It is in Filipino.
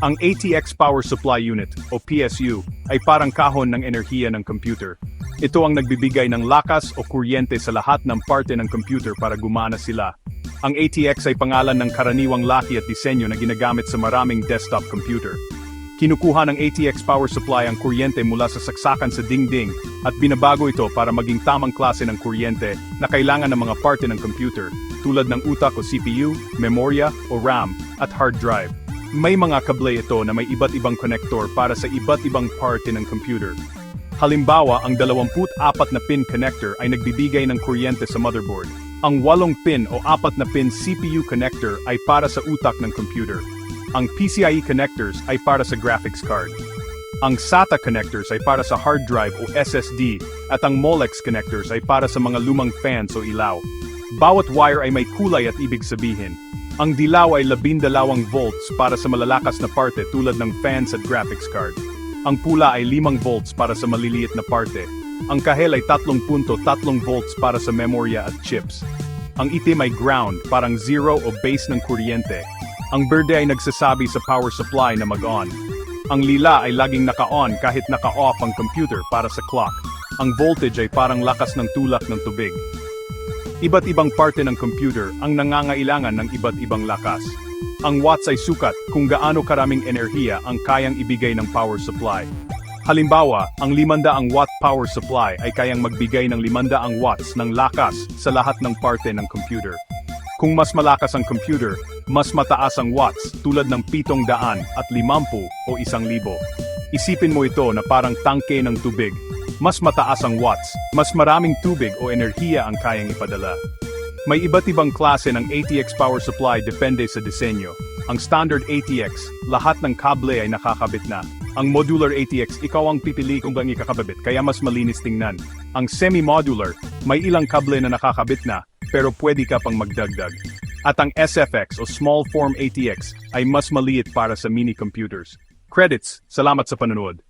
Ang ATX Power Supply Unit o PSU ay parang kahon ng enerhiya ng computer. Ito ang nagbibigay ng lakas o kuryente sa lahat ng parte ng computer para gumana sila. Ang ATX ay pangalan ng karaniwang laki at disenyo na ginagamit sa maraming desktop computer. Kinukuha ng ATX Power Supply ang kuryente mula sa saksakan sa dingding at binabago ito para maging tamang klase ng kuryente na kailangan ng mga parte ng computer tulad ng utak o CPU, memorya o RAM at hard drive. May mga kable ito na may iba't ibang konektor para sa iba't ibang parte ng computer. Halimbawa, ang 24 na pin connector ay nagbibigay ng kuryente sa motherboard. Ang 8 pin o 4 na pin CPU connector ay para sa utak ng computer. Ang PCIe connectors ay para sa graphics card. Ang SATA connectors ay para sa hard drive o SSD at ang Molex connectors ay para sa mga lumang fans o ilaw. Bawat wire ay may kulay at ibig sabihin. Ang dilaw ay 12 volts para sa malalakas na parte tulad ng fans at graphics card. Ang pula ay 5 volts para sa maliliit na parte. Ang kahel ay 3.3 volts para sa memorya at chips. Ang itim ay ground, parang zero o base ng kuryente. Ang berde ay nagsasabi sa power supply na mag-on. Ang lila ay laging naka-on kahit naka-off ang computer para sa clock. Ang voltage ay parang lakas ng tulak ng tubig. Iba't ibang parte ng computer ang nangangailangan ng iba't ibang lakas. Ang watts ay sukat kung gaano karaming enerhiya ang kayang ibigay ng power supply. Halimbawa, ang 500 watt power supply ay kayang magbigay ng 500 watts ng lakas sa lahat ng parte ng computer. Kung mas malakas ang computer, mas mataas ang watts tulad ng 750 o 1,000. Isipin mo ito na parang tangke ng tubig. Mas mataas ang watts, mas maraming tubig o enerhiya ang kayang ipadala. May iba't ibang klase ng ATX power supply depende sa disenyo. Ang standard ATX, lahat ng kable ay nakakabit na. Ang modular ATX, ikaw ang pipili kung bang ikakabit, kaya mas malinis tingnan. Ang semi-modular, may ilang kable na nakakabit na, pero pwede ka pang magdagdag. At ang SFX o Small Form ATX ay mas maliit para sa mini computers. Credits, salamat sa panonood.